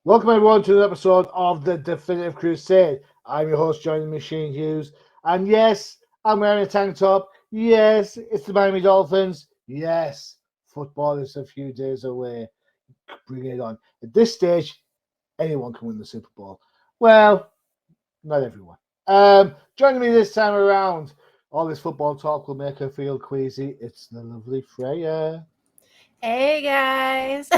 Welcome everyone to another episode of the Definitive Crusade. I'm your host, Joining Machine Hughes. And yes, I'm wearing a tank top. Yes, it's the Miami Dolphins. Yes, football is a few days away. Bring it on. At this stage, anyone can win the Super Bowl. Well, not everyone. Joining me this time around, all this football talk will make her feel queasy. It's the lovely Freyja. Hey guys.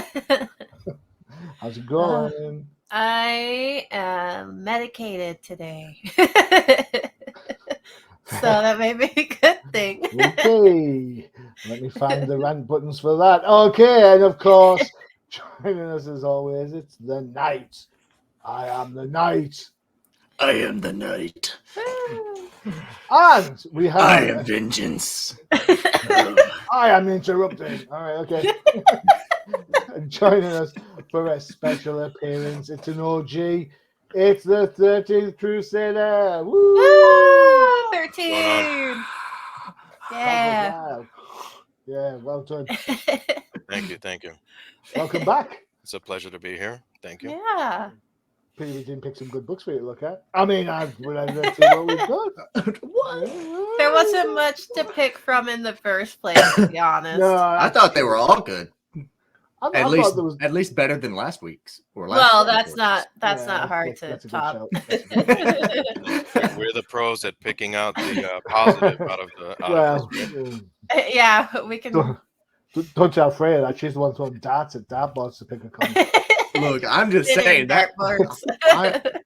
How's it going? I am medicated today. So that may be a good thing. Okay, let me find the rant buttons for that. Okay, and of course, joining us as always, it's the Knight. I am the Knight. I am the Knight. And we have. I am vengeance. I am interrupting. All right, okay. And joining us for a special appearance, it's an OG. It's the 13th Crusader. Woo! 13. Yeah. Yeah, well done. Thank you. Welcome back. It's a pleasure to be here. Thank you. Yeah. Pity we didn't pick some good books for you to look at. I mean, let's see what we've got. What? There wasn't much to pick from in the first place, to be honest. No, I thought they were all good. I At thought there was. least better than last week's or last. Well, week's. that's Yeah, not hard that's to a good top. shout. That's a good We're the pros at picking out the positive out of the. Well, Yeah, we can. don't tell Freya that she's the one throwing darts at dartboards to pick a comic. Look, I'm just saying that works. that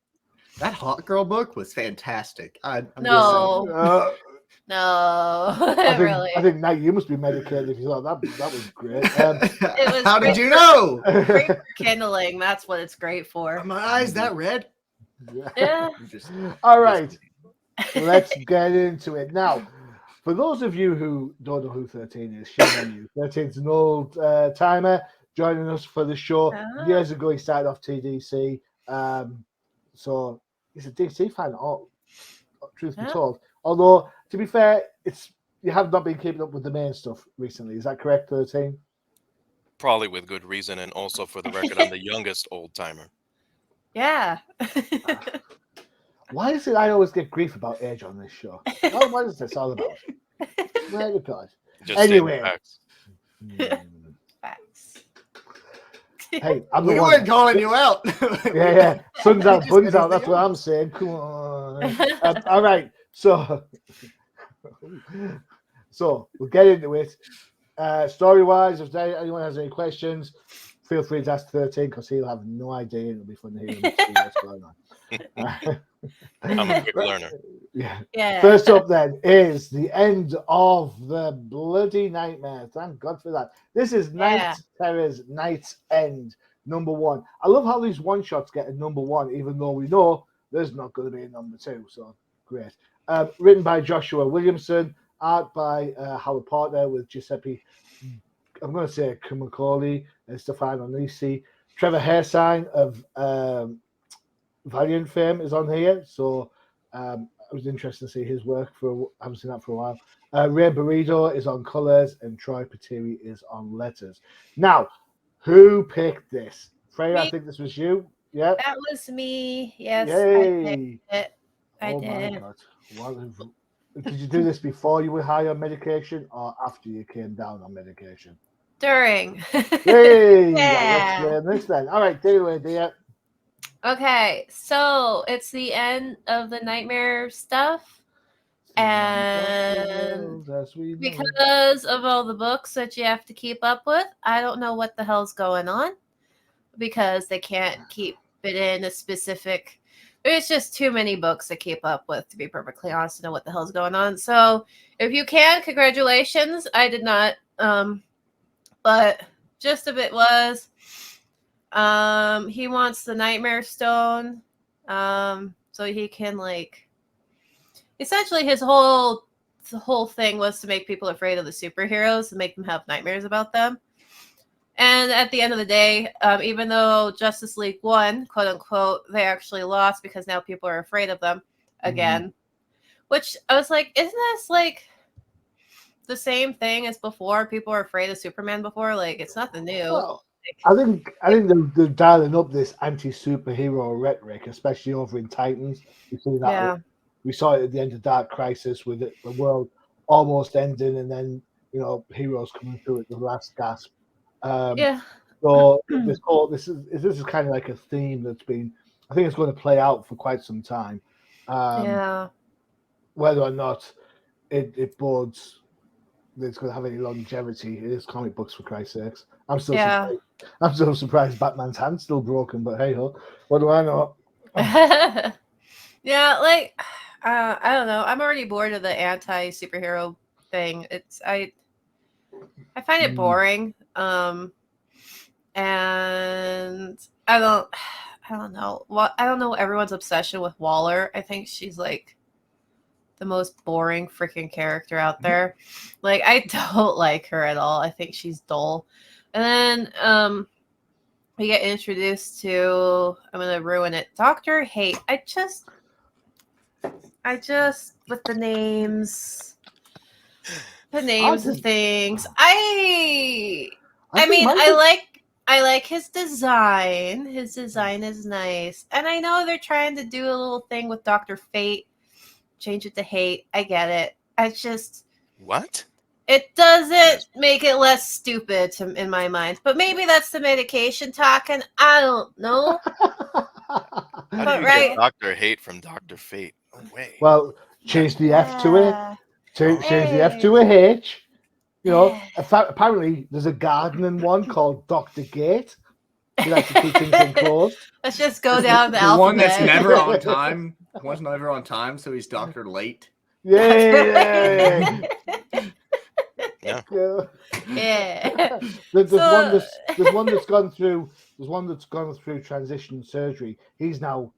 Hot Girl book was fantastic. I'm No. Uh, No, really. I think Knight, you must be medicated if you thought that was great. Just was How great. did you know? Great for kindling. That's what it's great for. Are my eyes that red? Yeah. All right, let's get into it now. For those of you who don't know who 13 is, shame on you. 13 is an old timer joining us for the show. Ah. Years ago, he started off TDC. So he's a DC fan, truth be Yeah. told. Although, to be fair, you have not been keeping up with the main stuff recently. Is that correct, 13? Probably with good reason, and also for the record, I'm the youngest old timer. Yeah. Why is it I always get grief about age on this show? What is this all about? My God. Just Anyway. stating facts. Facts. Hey, I'm We the weren't one. calling you out. Yeah. Sun's out, Just buns out. anything That's what I'm saying. Come on. All right. So we'll get into it. Story-wise, if anyone has any questions, feel free to ask 13 because he'll have no idea. It'll be fun to hear him see what's going on. I'm a quick learner. Yeah. Yeah. First up, then, is the end of the bloody Knightmare. Thank God for that. This is Night Terror's Night's End, #1. I love how these one-shots get a #1, even though we know there's not going to be a #2. So, great. Written by Joshua Williamson, art by Howard Porter with Giuseppe, I'm going to say Kumikoli and Stefano Nisi. Trevor Hairsine of Valiant fame is on here, so it was interesting to see his work. I haven't seen that for a while. Ray Burrido is on colors, and Troy Patiri is on letters. Now, who picked this? Freya, I think this was you. Yeah. That was me. Yes. Yay! I Oh did. my God! Did you do this before you were high on medication, or after you came down on medication? During. Yay! Yeah. Let's learn this then. All right, take it away, dear. Okay, so it's the end of the Knightmare stuff. And because of all the books that you have to keep up with, I don't know what the hell's going on because they can't keep it in a specific. It's just too many books to keep up with, to be perfectly honest, to know what the hell's going on. So if you can, congratulations. I did not. But just of it was, he wants the Knightmare Stone, so he can essentially the whole thing was to make people afraid of the superheroes and make them have nightmares about them. And at the end of the day, even though Justice League won, quote unquote, they actually lost because now people are afraid of them again. Which I was like, isn't this the same thing as before? People were afraid of Superman before. It's nothing new. Well, I think they're dialing up this anti-superhero rhetoric, especially over in Titans. We see that. Yeah. We saw it at the end of Dark Crisis with the world almost ending, and then heroes coming through at the last gasp. Yeah. So this is kind of like a theme that's been. I think it's going to play out for quite some time. Yeah. Whether or not it bodes that it's going to have any longevity, it is comic books, for Christ's sakes. I'm still surprised Batman's hand's still broken, but hey ho, what do I know? Yeah, like I don't know. I'm already bored of the anti-superhero thing. I find it boring. And I don't know. I don't know everyone's obsession with Waller. I think she's like the most boring freaking character out there. Like, I don't like her at all. I think she's dull. And then we get introduced to, I'm gonna ruin it, Dr. Hate. I just with the names of things. I mean, I like his design. His design is nice. And I know they're trying to do a little thing with Dr. Fate. Change it to Hate. I get it. I just... What? It doesn't make it less stupid in my mind. But maybe that's the medication talking. I don't know. How do you get Dr. Hate from Dr. Fate? No way. Well, change the F to it. Change the F to a H. Apparently there's a gardening one called Dr. Gate. You like to keep things enclosed. Let's just go down the alphabet. One that's never on time. One's never on time, so he's Dr. Late. Yeah. Yeah. There's one that's gone through transition surgery. She's now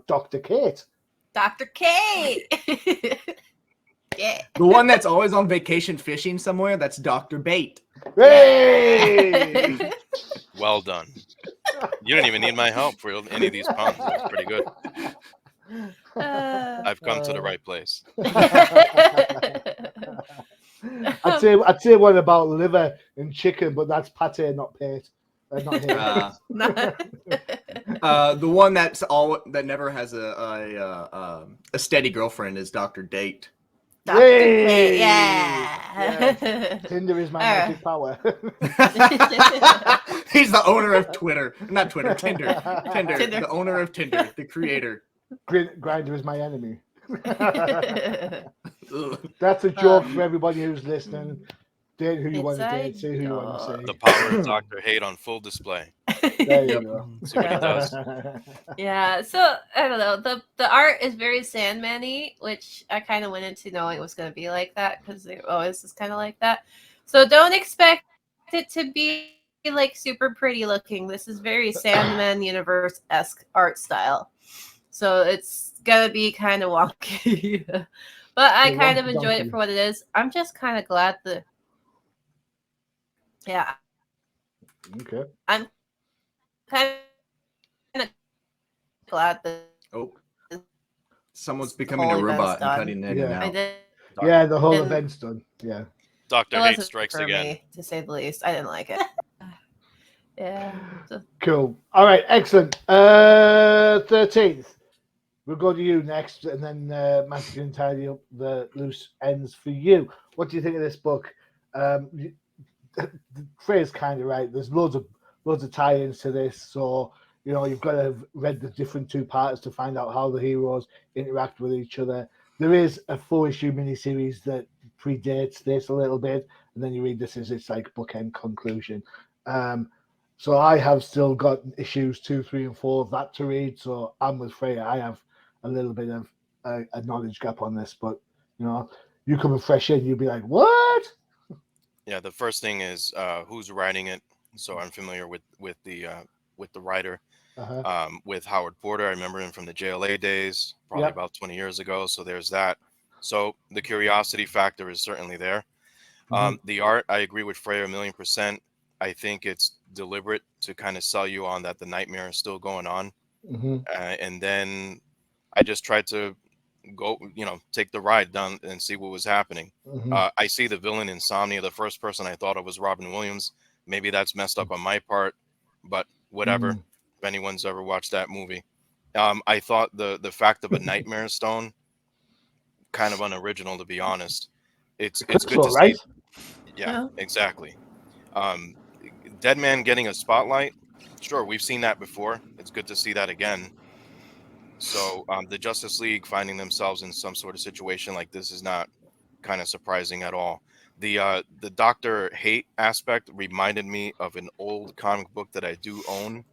Dr. Kate. Dr. Kate. Yeah. The one that's always on vacation fishing somewhere, that's Dr. Bait. Hey! Well done. You didn't even need my help for any of these puns. That's pretty good. I've come to the right place. I'd say one about liver and chicken, but that's pate, not pate. Not the one that never has a steady girlfriend is Dr. Date. Dr. Date, yeah. Tinder is my magic power. He's the owner of Twitter. Not Twitter, Tinder. The owner of Tinder, the creator. Grindr is my enemy. That's a joke for everybody who's listening. Date who you want to date, say who you want to say. The power of Dr. Hate on full display. There you go. See what he does. Yeah, so I don't know. The art is very Sandman-y, which I kind of went into knowing it was going to be like that because it always is kind of like that. So don't expect it to be like super pretty looking. This is very Sandman universe-esque art style. So it's going to be kind of wonky. But I kind of enjoyed it for what it is. I'm just kind of glad Okay. I'm kind of glad that. Oh, someone's becoming a robot and cutting in and out. Yeah, the whole event's done. Yeah. Dr. Hate strikes for again. Me, to say the least. I didn't like it. Yeah. Cool. All right. Excellent. 13th. We'll go to you next, and then Matthew can tidy up the loose ends for you. What do you think of this book? Frey's kind of right. There's loads of tie-ins to this, so you've got to have read the different two parts to find out how the heroes interact with each other. There is a 4-issue miniseries that predates this a little bit, and then you read this as its like bookend conclusion. So I have still got issues 2, 3, and 4 of that to read. So I'm with Freyja. I have a little bit of a knowledge gap on this, but you coming fresh in, you'll be like, what? Yeah, the first thing is who's writing it. So I'm familiar with the writer, with Howard Porter. I remember him from the JLA days, probably about 20 years ago. So there's that. So the curiosity factor is certainly there. The art, I agree with Freyja 1,000,000%. I think it's deliberate to kind of sell you on that the Knightmare is still going on. And then I just tried to go, take the ride down and see what was happening. I see the villain Insomnia. The first person I thought of was Robin Williams, Maybe that's messed up on my part, but whatever. If anyone's ever watched that movie, I thought the fact of a Knightmare stone kind of unoriginal, to be honest. It's good to right? see. Yeah, exactly. Dead Man getting a spotlight. Sure, we've seen that before. It's good to see that again. So the Justice League finding themselves in some sort of situation like this is not kind of surprising at all. The Dr. Hate aspect reminded me of an old comic book that I do own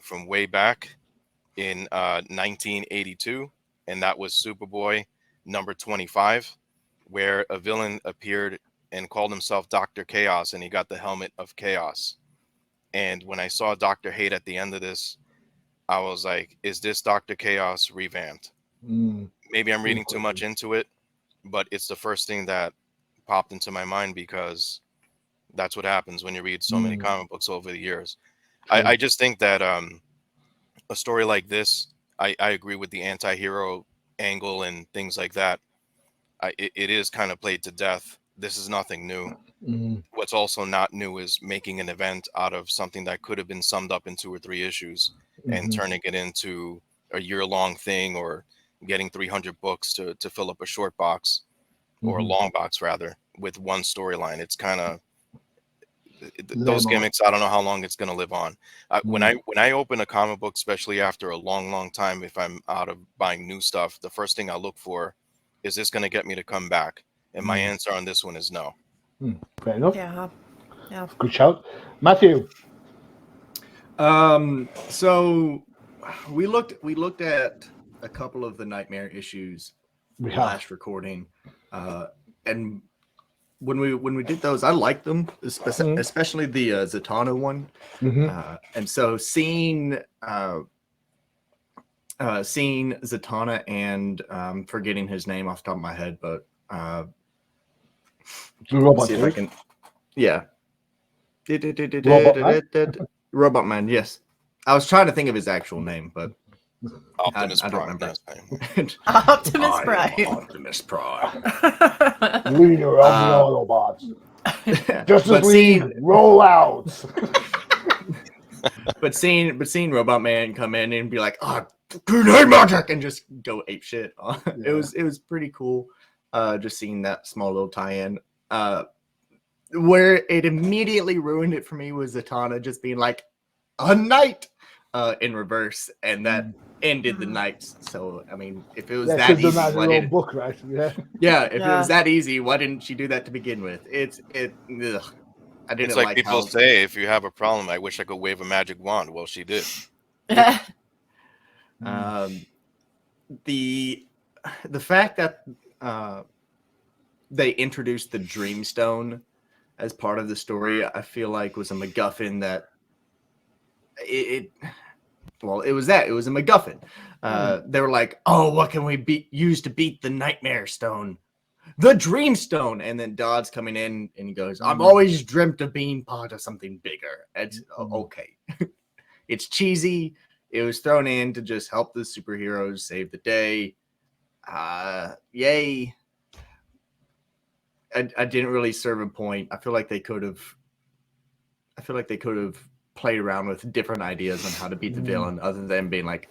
from way back in 1982, and that was Superboy number 25, where a villain appeared and called himself Dr. Chaos, and he got the helmet of Chaos. And when I saw Dr. Hate at the end of this, I was like, is this Dr. Chaos revamped? Maybe I'm reading too much into it, but it's the first thing that popped into my mind because that's what happens when you read so many comic books over the years. I just think that a story like this, I agree with the anti-hero angle and things like that. It is kind of played to death. This is nothing new. What's also not new is making an event out of something that could have been summed up in 2 or 3 issues and turning it into a year-long thing, or getting 300 books to fill up a short box or a long box rather with one storyline. It's kind of those gimmicks. I don't know how long it's going to live on. When I open a comic book, especially after a long time, if I'm out of buying new stuff, the first thing I look for is this going to get me to come back? And my answer on this one is no. Fair enough. Yeah. Good shout, Matthew. So we looked at a couple of the Knightmare issues last recording, and when we did those, I liked them, especially the Zatanna one. And so seeing Zatanna and forgetting his name off the top of my head, but see if I can. Yeah. Robot Man, yes. I was trying to think of his actual name, but Optimus I don't Prime. remember. Optimus Prime. Optimus Prime. Leader of the Autobots. Justice League, roll out. But seeing Robot Man come in and be like, grenade magic, and just go ape shit. It was pretty cool. Just seeing that small little tie-in. Where it immediately ruined it for me was Zatanna just being like, a knight, in reverse, and that ended the knights. So I mean, if it was that easy, why didn't book, right? If it was that easy, why didn't she do that to begin with? I didn't. It's like people say, if you have a problem, I wish I could wave a magic wand. Well, she did. The fact that they introduced the Dreamstone as part of the story, I feel like was a MacGuffin that it was a MacGuffin. They were like, what can we use to beat the Knightmare Stone? The Dreamstone. And then Dodd's coming in and he goes, I've always dreamt of being part of something bigger. It's okay. It's cheesy. It was thrown in to just help the superheroes save the day. Yay. I didn't really serve a point. I feel like they could have played around with different ideas on how to beat the villain, other than being like,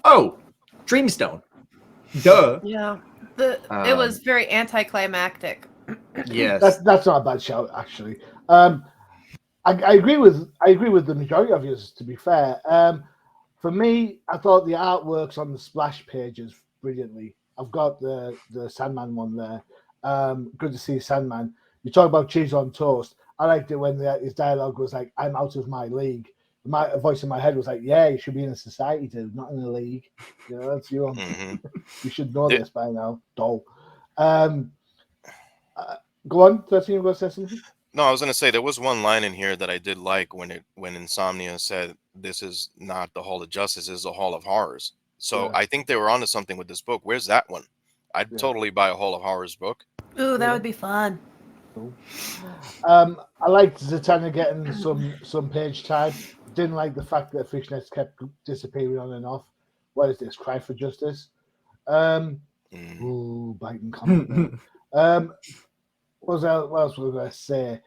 Dreamstone. Duh. Yeah. It was very anticlimactic. Yes. That's not a bad shout, actually. I agree with the majority of yours, to be fair. For me, I thought the artworks on the splash pages brilliantly. I've got the Sandman one there. Good to see Sandman. You talk about cheese on toast. I liked it when his dialogue was like, I'm out of my league. My voice in my head was like, yeah, you should be in a society, dude, not in a league. That's you. You should know this by now, doll. Go on, 13, you going to say something? No, I was going to say there was one line in here that I did like when Insomnia said, this is not the Hall of Justice, this is the Hall of Horrors. So I think they were onto something with this book. Where's that one? I'd totally buy a Hall of Horrors book. Ooh, that would be fun. Cool. I liked Zatanna getting some page time. Didn't like the fact that Fishnets kept disappearing on and off. What is this? Cry for Justice? Ooh, biting comment. What else was I going to say?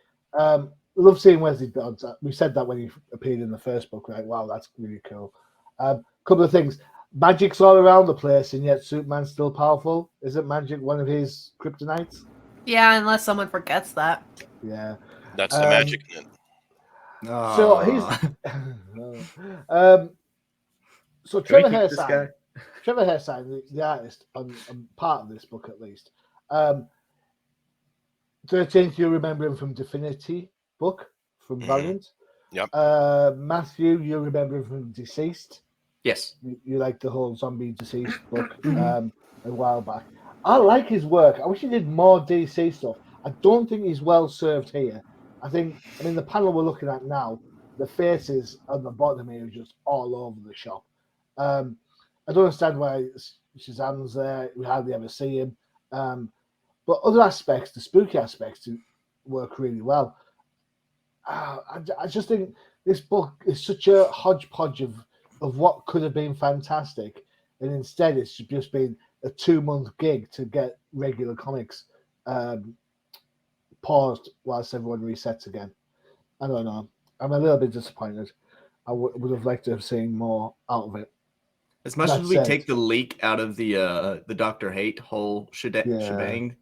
love seeing Wesley Dodds. We said that when he appeared in the first book, right? Wow, that's really cool. Couple of things. Magic's all around the place, and yet Superman's still powerful. Isn't magic one of his kryptonites? Yeah, unless someone forgets that. Yeah. That's the magic in it. So he's so Trevor Hairsine, the artist on part of this book at least. 13th, you remember him from Definitive book from Valiant. Yep. Matthew, you remember him from Deceased. Yes. You like the whole zombie Deceased book a while back. I like his work. I wish he did more DC stuff. I don't think he's well served here. I mean, the panel we're looking at now, the faces on the bottom here are just all over the shop. I don't understand why Shazam's there. We hardly ever see him. But other aspects, the spooky aspects, work really well. I just think this book is such a hodgepodge of what could have been fantastic, and instead it's just been a 2-month gig to get regular comics paused whilst everyone resets again. I don't know. I'm a little bit disappointed. I would have liked to have seen more out of it. As much as we take the leak out of the Dr. Hate whole shebang,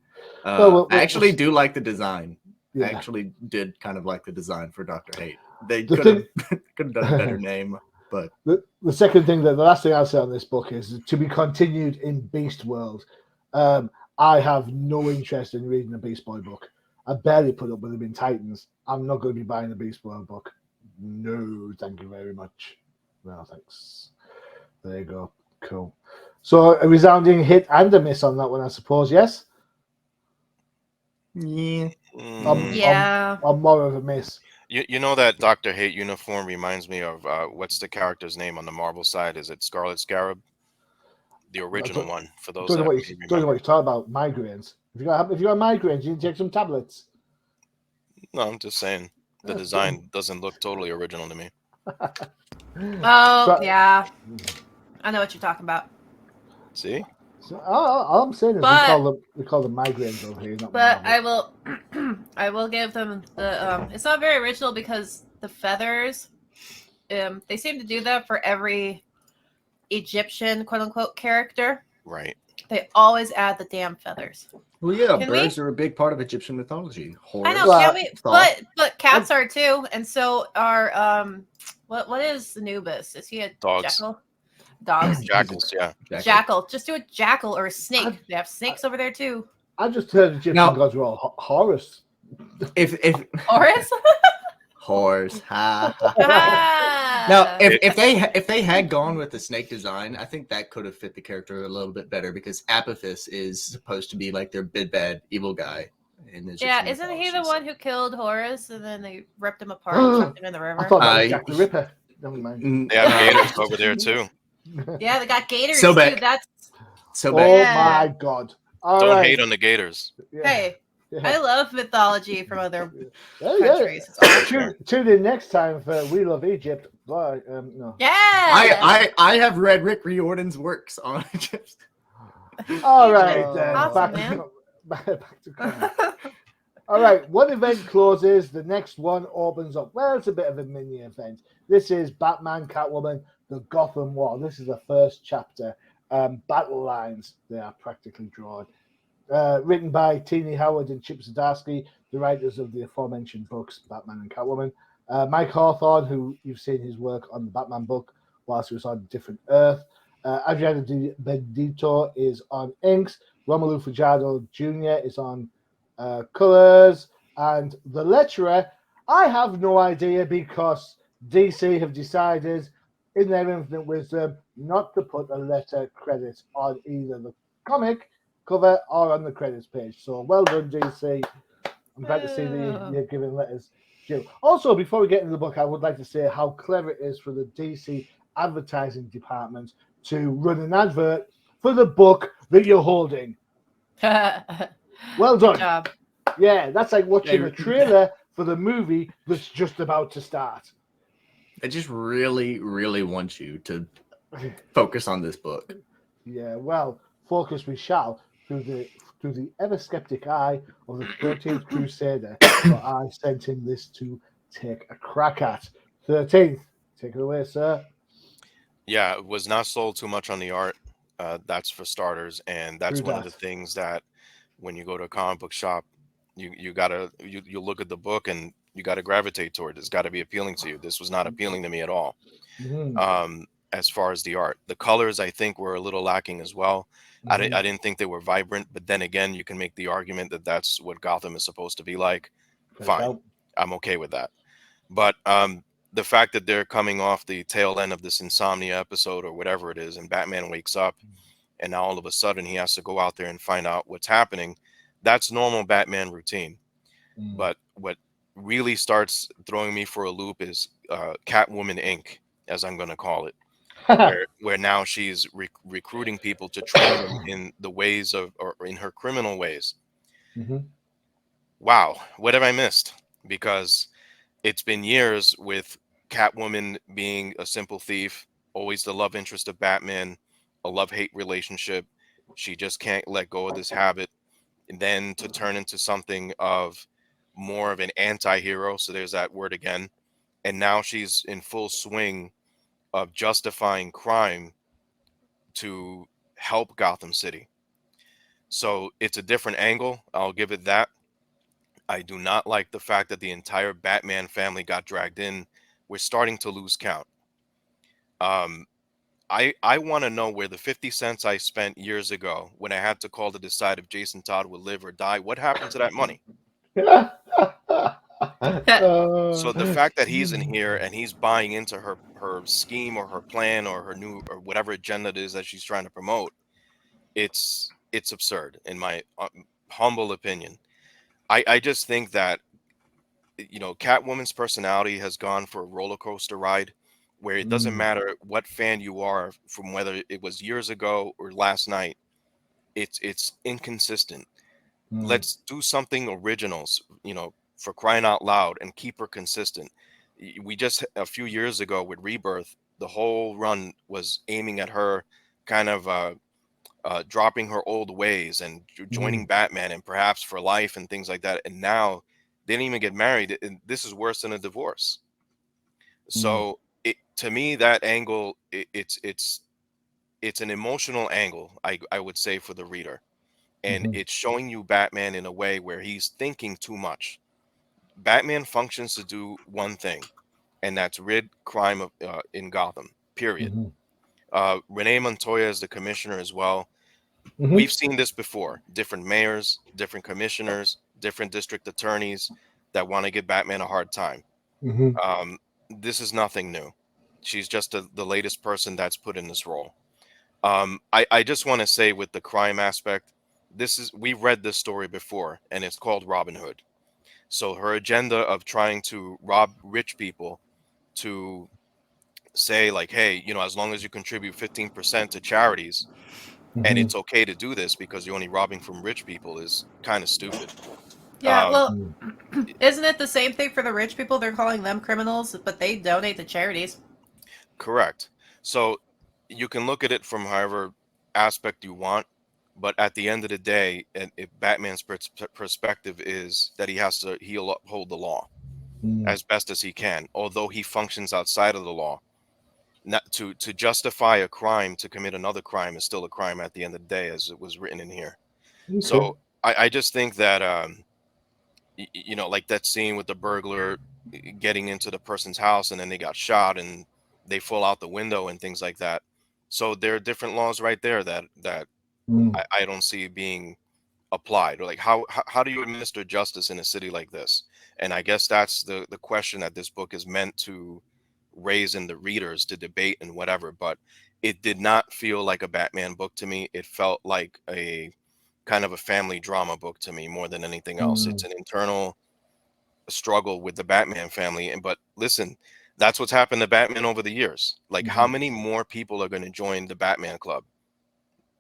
I actually do like the design. Yeah. I actually did kind of like the design for Dr. Hate. They could have done a better name. But the second thing, the last thing I'll say on this book is to be continued in Beast World. I have no interest in reading a Beast Boy book. I barely put up with him in Titans. I'm not going to be buying a Beast World book. No, thank you very much. No, thanks. There you go. Cool. So a resounding hit and a miss on that one, I suppose. Yes. Yeah. I'm more of a miss. You know that Dr. Hate uniform reminds me of what's the character's name on the Marvel side? Is it Scarlet Scarab? The original one. For those don't know what you're talking about. Migraines. If you got migraines, you can take some tablets. No, I'm just saying the design doesn't look totally original to me. Yeah, I know what you're talking about. See? So all I'm saying is we call them migraines over here. But Marvel. I will give them the. It's not very original because the feathers. They seem to do that for every Egyptian quote unquote character. Right. They always add the damn feathers. Well, yeah, birds are a big part of Egyptian mythology. I know, can we? But cats are too, and so are what is Anubis? Is he a jackal? Dogs. Jackals, yeah. Jackal. Just do a jackal or a snake. They have snakes over there too. I just heard Egyptian gods were all Horus. If Horus. Horse. Now, if they had gone with the snake design, I think that could have fit the character a little bit better because Apophis is supposed to be like their big bad evil guy. Yeah, isn't he the one who killed Horus and then they ripped him apart and chucked him in the river? I thought that was Jack the Ripper. Never mind. They have gators over there too. Yeah, they got gators too. That's so bad. Oh my god! Don't hate on the gators. Yeah. Hey. Yeah. I love mythology from other countries. Yeah. Tune in next time for We Love Egypt. Bye. No. Yeah. I have read Rick Riordan's works on Egypt. All right. Awesome, back to comics. All right. One event closes. The next one opens up. Well, it's a bit of a mini event. This is Batman, Catwoman, the Gotham War. This is the first chapter. Battle lines. They are practically drawn. Written by Teenie Howard and Chip Zdarsky, the writers of the aforementioned books, Batman and Catwoman. Mike Hawthorne, who you've seen his work on the Batman book whilst he was on Different Earth. Adriano Bendito is on inks. Romelu Fajardo Jr. is on colors. And the letterer, I have no idea because DC have decided in their infinite wisdom not to put a letter credit on either the comic cover or on the credits page. So well done, DC. I'm glad to see that you're giving letters due. Also, before we get into the book, I would like to say how clever it is for the DC advertising department to run an advert for the book that you're holding. Well done. Good job. Yeah, that's like watching a trailer for the movie that's just about to start. I just really, really want you to focus on this book. Yeah, well, focus we shall through the ever-skeptic eye of the 13th Crusader, but I sent him this to take a crack at. 13th, take it away, sir. Yeah, it was not sold too much on the art. That's for starters, and that's True one of the that. things that when you go to a comic book shop, you gotta you look at the book and you gotta gravitate toward it. It's got to be appealing to you. This was not appealing to me at all. Mhm, As far as the art, the colors I think were a little lacking as well. mhm. I didn't think they were vibrant, but then again, you can make the argument that that's what Gotham is supposed to be like. Fair Fine, shout. I'm okay with that. But the fact that they're coming off the tail end of this insomnia episode or whatever it is, and Batman wakes up, and now all of a sudden he has to go out there and find out what's happening. That's normal Batman routine. Mm. But what really starts throwing me for a loop is Catwoman Inc., as I'm going to call it, where now she's recruiting people to train them in the ways of, or in her criminal ways. Mhm. Wow, what have I missed? Because it's been years with Catwoman being a simple thief, always the love interest of Batman, a love-hate relationship. She just can't let go of this habit. And then to turn into something of more of an anti-hero, so there's that word again. And now she's in full swing of justifying crime to help Gotham City. So it's a different angle, I'll give it that. I do not like the fact that the entire Batman family got dragged in. We're starting to lose count. Um, I want to know where the 50 cents I spent years ago when I had to call to decide if Jason Todd would live or die, what happened to that money? So the fact that he's in here and he's buying into her scheme or her plan or her new or whatever agenda it is that she's trying to promote, it's absurd in my humble opinion. I just think that Catwoman's personality has gone for a roller coaster ride where it doesn't matter what fan you are from whether it was years ago or last night. It's inconsistent. Let's do something originals, for crying out loud, and keep her consistent. We just a few years ago with Rebirth, the whole run was aiming at her kind of dropping her old ways and joining Batman and perhaps for life and things like that. And now they didn't even get married. And this is worse than a divorce. So to me, that angle, it's an emotional angle, I would say, for the reader. And it's showing you Batman in a way where he's thinking too much. Batman functions to do one thing, and that's rid crime of, in Gotham, period. Renee Montoya is the commissioner as well. We've seen this before. Different mayors, different commissioners, different district attorneys that want to give Batman a hard time. This is nothing new. She's just the latest person that's put in this role. I just want to say with the crime aspect, we've read this story before, and it's called Robin Hood. So her agenda of trying to rob rich people to say like, hey, as long as you contribute 15% to charities, and it's okay to do this because you're only robbing from rich people is kind of stupid. Yeah, well, isn't it the same thing for the rich people? They're calling them criminals, but they donate to charities. Correct. So you can look at it from however aspect you want, but at the end of the day, and if Batman's perspective is that he'll uphold the law as best as he can, although he functions outside of the law. Not to justify a crime to commit another crime is still a crime at the end of the day, as it was written in here. So I just think that like that scene with the burglar getting into the person's house and then they got shot and they fall out the window and things like that. So there are different laws right there that I don't see being applied. Or like how do you administer justice in a city like this? And I guess that's the question that this book is meant to raise in the readers to debate and whatever. But it did not feel like a Batman book to me. It felt like a kind of a family drama book to me more than anything else. It's an internal struggle with the Batman family. But listen, that's what's happened to Batman over the years. Like how many more people are going to join the Batman Club?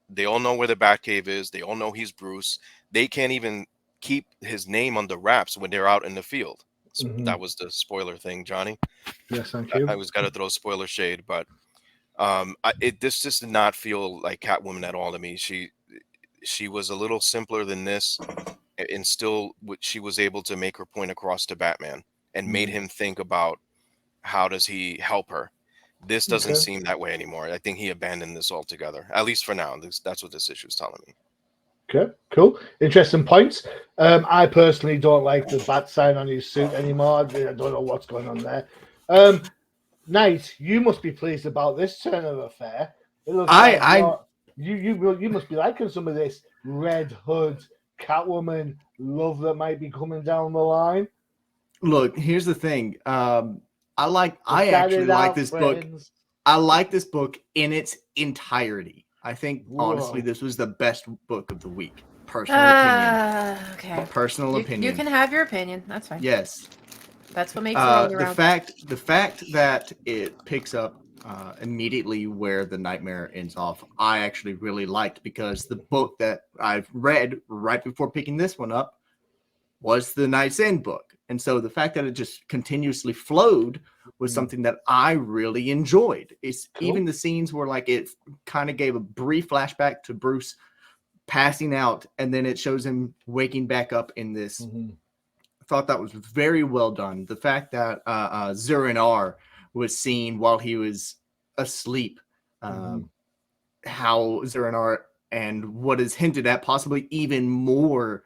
They all know where the Batcave is. They all know he's Bruce. They can't even keep his name under wraps when they're out in the field. That was the spoiler thing, Johnny. Yes, thank you. I was got to throw spoiler shade, but this just did not feel like Catwoman at all to me. she was a little simpler than this, and still she was able to make her point across to Batman and made him think about how does he help her. This doesn't seem that way anymore. I think he abandoned this altogether, at least for now. That's what this issue is telling me. Okay, cool. Interesting points. I personally don't like the bat sign on his suit anymore. I don't know what's going on there. Knight, you must be pleased about this turn of affair. It looks you must be liking some of this Red Hood, Catwoman love that might be coming down the line. Look, here's the thing. I actually like this book. I like this book in its entirety. I think honestly, this was the best book of the week. Personal opinion. Okay. Personal opinion. You can have your opinion. That's fine. Yes. That's what makes it all the fact that it picks up immediately where the Knightmare ends off, I actually really liked, because the book that I've read right before picking this one up was the Knight's End book. And so the fact that it just continuously flowed was something that I really enjoyed. It's even the scenes where like it kind of gave a brief flashback to Bruce passing out, and then it shows him waking back up in this. I thought that was very well done. The fact that Zur-En-Arrh was seen while he was asleep, how Zur-En-Arrh and what is hinted at possibly even more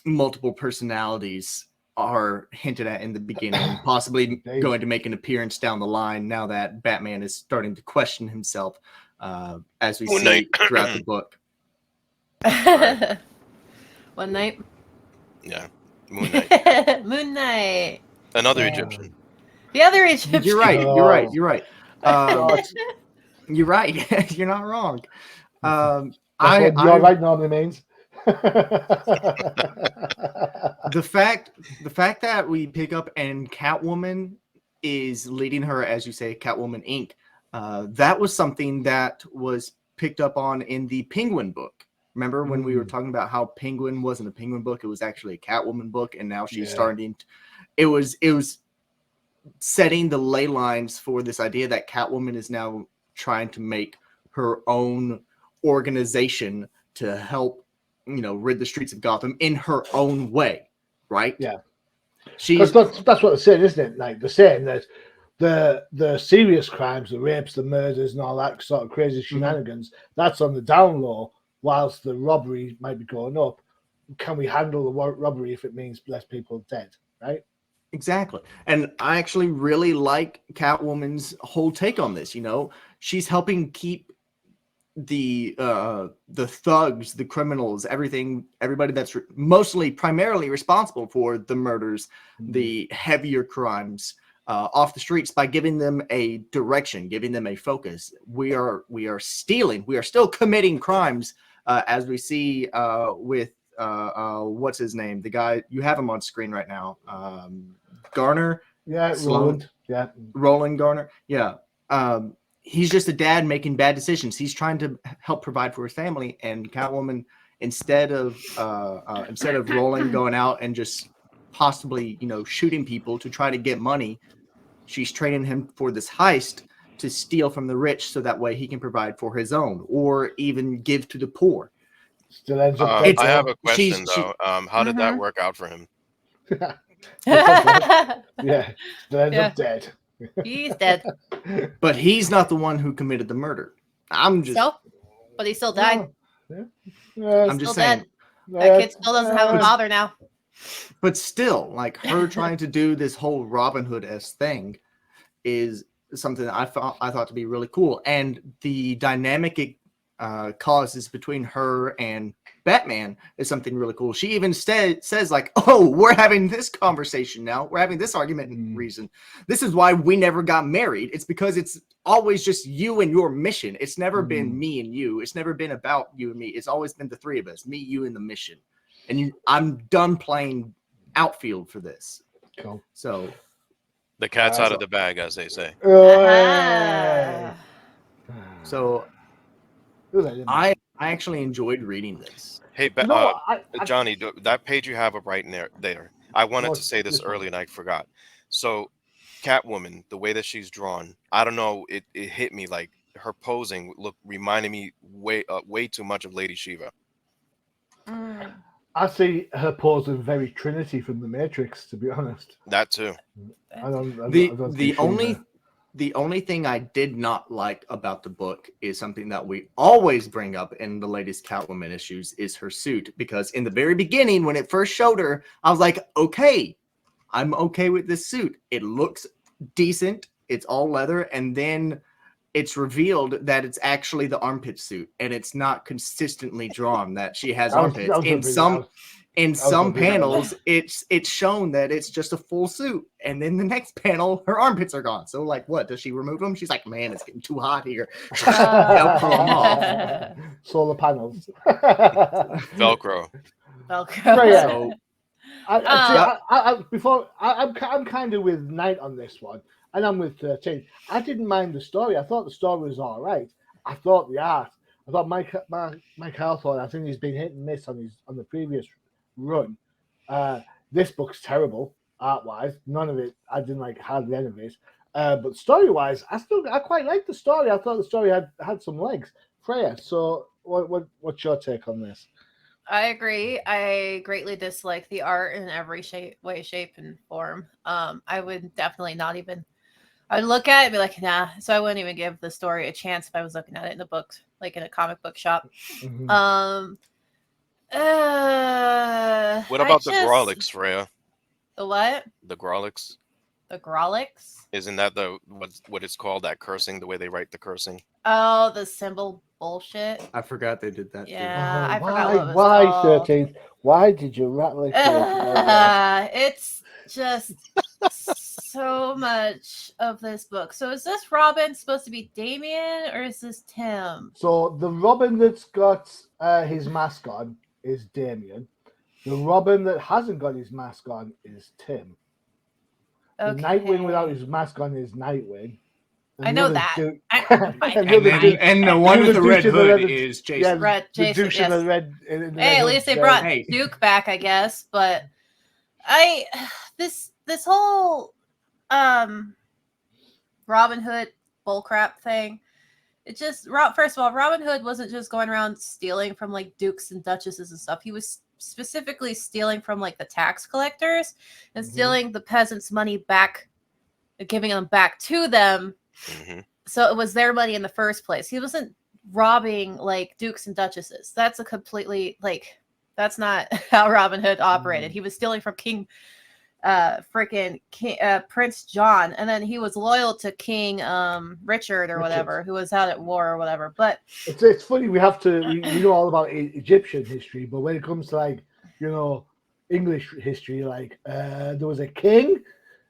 multiple personalities are hinted at in the beginning, possibly going to make an appearance down the line now that Batman is starting to question himself, as we see throughout the book. One night. Yeah, Moon Knight. Moon Knight. Another Egyptian. The other Egyptian. You're right. You're right. You're right. You're right. You're not wrong. You're right normally means. The fact that we pick up and Catwoman is leading her, as you say, Catwoman Inc. That was something that was picked up on in the Penguin book. Remember when we were talking about how Penguin wasn't a Penguin book, it was actually a Catwoman book, and now she's starting to, it was setting the ley lines for this idea that Catwoman is now trying to make her own organization to help, rid the streets of Gotham in her own way, right? Yeah. That's what they're saying, isn't it? Like they're saying that the serious crimes, the rapes, the murders, and all that sort of crazy shenanigans, that's on the down low, whilst the robbery might be going up. Can we handle the robbery if it means less people dead, right? Exactly. And I actually really like Catwoman's whole take on this. She's helping keep the thugs, the criminals, everybody that's primarily responsible for the murders, the heavier crimes, off the streets by giving them a direction, giving them a focus. We are still committing crimes, as we see with what's his name? The guy, you have him on screen right now. Garner. Yeah, Roland. Yeah. Roland Garner. Yeah. He's just a dad making bad decisions. He's trying to help provide for his family, and Catwoman, instead of Roland going out and just possibly, shooting people to try to get money, she's training him for this heist to steal from the rich so that way he can provide for his own or even give to the poor. Still ends up I have a question though. How did that work out for him? Yeah, still ends up dead. He's dead. But he's not the one who committed the murder. But he still died. I'm just saying. Dead. That kid still doesn't have a father now. But still, like her trying to do this whole Robin Hood-esque thing is something that I thought to be really cool. And the dynamic it causes between her and Batman is something really cool. She even says like, oh, we're having this conversation now. We're having this argument and reason. This is why we never got married. It's because it's always just you and your mission. It's never been me and you. It's never been about you and me. It's always been the three of us, me, you, and the mission. And I'm done playing outfield for this. Cool. So the cat's out of the bag, as they say. So I actually enjoyed reading this. Hey, Johnny, that page you have up right there. I wanted to say this earlier and I forgot. So Catwoman, the way that she's drawn, I don't know, it hit me like her posing reminded me way too much of Lady Shiva. I see her pose as very Trinity from the Matrix, to be honest. That too. The only thing I did not like about the book is something that we always bring up in the latest Catwoman issues is her suit. Because in the very beginning, when it first showed her, I was like, okay, I'm okay with this suit. It looks decent. It's all leather. And then it's revealed that it's actually the armpit suit. And it's not consistently drawn that she has armpits. In some panels, it's shown that it's just a full suit, and then the next panel, her armpits are gone. So, like, what does she remove them? She's like, "Man, it's getting too hot here." Solar panels, Velcro. So, I'm kind of with Knight on this one, and I'm with 13. I didn't mind the story. I thought the story was all right. I thought the art. I thought Mike Hawthorne, I think he's been hit and miss on the previous run. This book's terrible art-wise. None of it. I didn't like hardly any of it. But story-wise, I quite liked the story. I thought the story had some legs. Freyja, so what's your take on this? I agree. I greatly dislike the art in every way, shape, and form. I would definitely not even. I'd look at it and be like, nah. So I wouldn't even give the story a chance if I was looking at it in a book, like in a comic book shop. Mm-hmm. What about the Grolix, Freyja? The what? The Grolix. The Grolix? Isn't that what it's called? That cursing, the way they write the cursing. Oh, the symbol bullshit. I forgot they did that. Yeah, too. I forgot what it was Why, called. 13? Why did you rattle it? It's just so much of this book. So is this Robin supposed to be Damien or is this Tim? So the Robin that's got his mask on is Damien. The Robin that hasn't got his mask on is Tim. The Nightwing without his mask on is Nightwing. I know that. And the one with the red hood is Jason. The douche in the red. Hey, at least they brought Duke back, I guess. But this whole Robin Hood bullcrap thing. It just first of all, Robin Hood wasn't just going around stealing from like dukes and duchesses and stuff. He was specifically stealing from like the tax collectors and stealing the peasants' money back, giving them back to them. So it was their money in the first place. He wasn't robbing like dukes and duchesses. That's a completely that's not how Robin Hood operated. He was stealing from Prince John, and then he was loyal to King Richard or whatever, who was out at war or whatever. But it's funny, we know all about Egyptian history, but when it comes to English history, there was a king,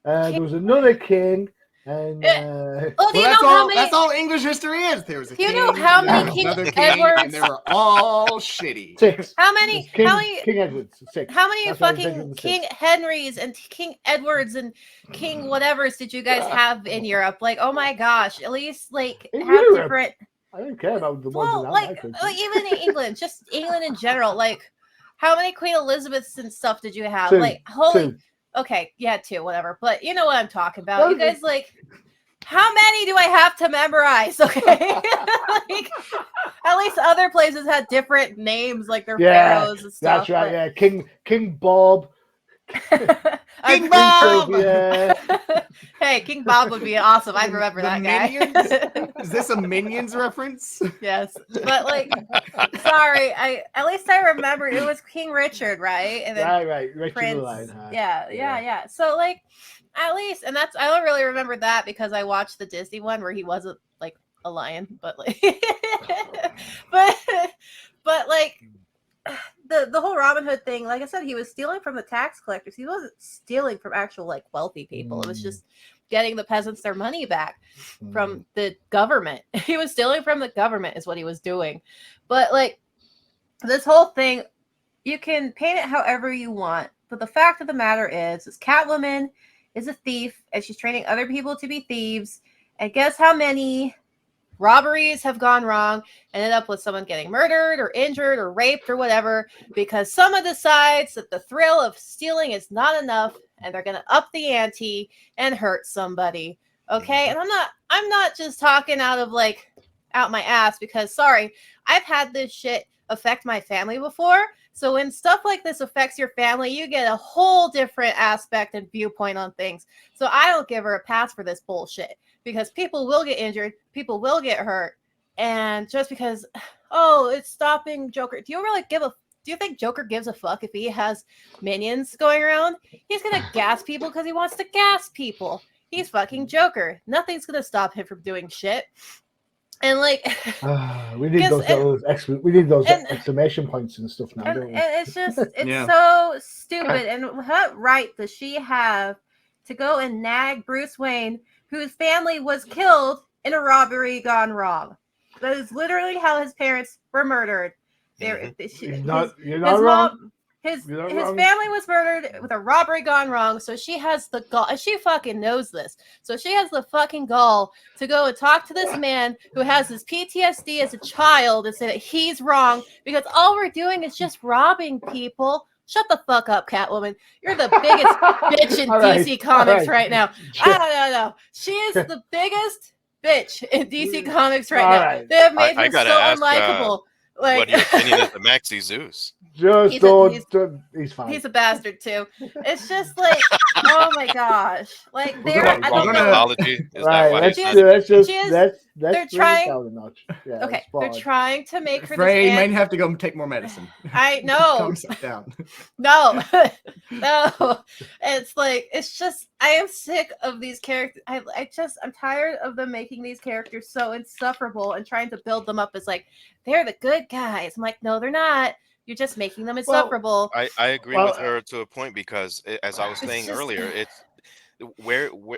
there was another king. And that's all English history is. There was a king, you know how many King Edwards, and they were all shitty. 6. How many King Edwards? 6. How many fucking King Henrys and King Edwards and King whatevers did you guys have in Europe? Like, oh my gosh, at least have different. I don't care about the ones even in England, just England in general. Like, how many Queen Elizabeths and stuff did you have? 2. Okay, yeah, 2, whatever. But you know what I'm talking about. You guys, how many do I have to memorize? Okay. At least other places had different names, like their pharaohs and stuff. That's right, yeah. King Bob. King Bob! Hey, King Bob would be awesome. I'd remember that guy. Is this a Minions reference? Yes. But sorry, at least I remember it was King Richard, right? And then right. Richard Prince. the Lion. Yeah. So at least, and I don't really remember that because I watched the Disney one where he wasn't a lion, but the whole Robin Hood thing, like I said, he was stealing from the tax collectors. He wasn't stealing from actual wealthy people. It was just getting the peasants their money back from the government. He was stealing from the government is what he was doing. But this whole thing, you can paint it however you want. But the fact of the matter is Catwoman is a thief and she's training other people to be thieves. And guess how many robberies have gone wrong, ended up with someone getting murdered or injured or raped or whatever because someone decides that the thrill of stealing is not enough and they're going to up the ante and hurt somebody. Okay. And I'm not just talking out of out my ass because, sorry, I've had this shit affect my family before. So when stuff like this affects your family, you get a whole different aspect and viewpoint on things. So I don't give her a pass for this bullshit because people will get injured, people will get hurt, and just because, oh, it's stopping Joker. Do you think Joker gives a fuck if he has minions going around? He's gonna gas people because he wants to gas people. He's fucking Joker. Nothing's gonna stop him from doing shit. And like, we need those exclamation points and stuff now, don't we? And it's just, it's so stupid. And what right does she have to go and nag Bruce Wayne, whose family was killed in a robbery gone wrong? That is literally how his parents were murdered. You're not wrong. His family was murdered with a robbery gone wrong, so she has the gall, and she fucking knows this. So she has the fucking gall to go and talk to this man who has his PTSD as a child and say that he's wrong because all we're doing is just robbing people. Shut the fuck up, Catwoman. You're the biggest bitch in DC Comics right now. No. She is the biggest bitch in DC Comics right now. They have made her so unlikable. What your opinion is the Maxi Zeus? He's fine. He's a bastard too. It's just like, oh my gosh, like they're. I don't know. Apology. Is that why they're trying. Okay, they're trying to make her. Frey, you might have to go take more medicine. I know. Calm yourself down. No. It's like, it's just, I am sick of these characters. I'm tired of them making these characters so insufferable and trying to build them up as like they're the good guys. I'm like, no, they're not. You're just making them insufferable. I agree with her to a point because, as I was saying earlier, it's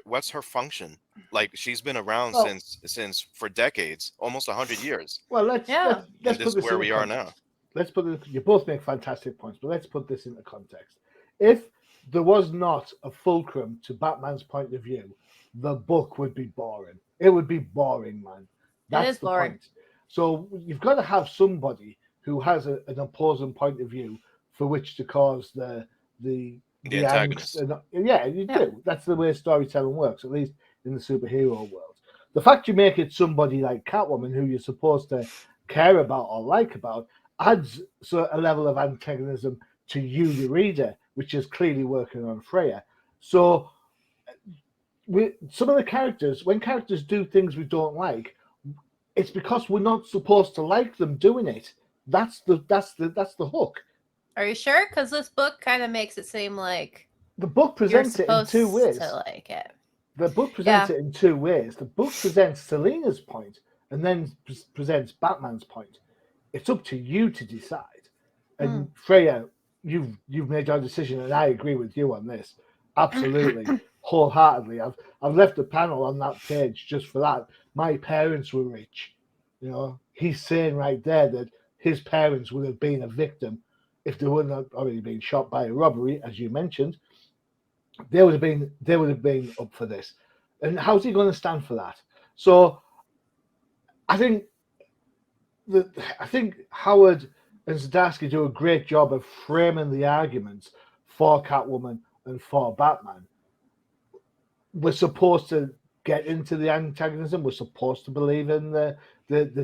what's her function? Like, she's been around since for decades, almost 100 years. Well, let's this put is this where in we are now. Let's put it. You both make fantastic points, but let's put this into context. If there was not a fulcrum to Batman's point of view, the book would be boring. It would be boring, man. That's the point. So you've got to have somebody who has an opposing point of view for which to cause the antagonist. You do. That's the way storytelling works, at least in the superhero world. The fact you make it somebody like Catwoman, who you're supposed to care about or like about, adds a level of antagonism to you, the reader, which is clearly working on Freyja. So some of the characters, when characters do things we don't like, it's because we're not supposed to like them doing it. That's the hook. Are you sure? Because this book kind of makes it seem like the book presents it in two ways. To like it. The book presents it in two ways. The book presents Selina's point and then presents Batman's point. It's up to you to decide. And Freyja, you've made your decision, and I agree with you on this. Absolutely, wholeheartedly. I've left a panel on that page just for that. My parents were rich. You know, he's saying right there that his parents would have been a victim if they wouldn't have already been shot by a robbery, as you mentioned. They would have been up for this. And how's he going to stand for that? So I think Howard and Zdarsky do a great job of framing the arguments for Catwoman and for Batman. We're supposed to get into the antagonism. We're supposed to believe in the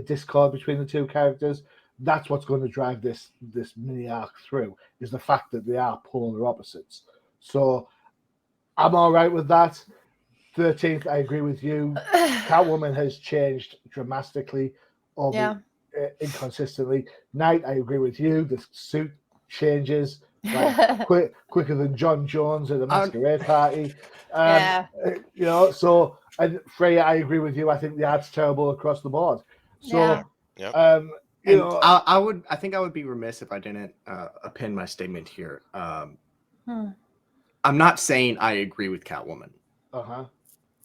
discord between the two characters. That's what's going to drive this mini arc through, is the fact that they are polar opposites. So I'm all right with that. 13th, I agree with you. Catwoman has changed dramatically, inconsistently. Knight, I agree with you. The suit changes like quicker than John Jones at a masquerade party. You know, so, and Freyja, I agree with you. I think the art's terrible across the board. So, you know, I think I would be remiss if I didn't append my statement here. I'm not saying I agree with Catwoman.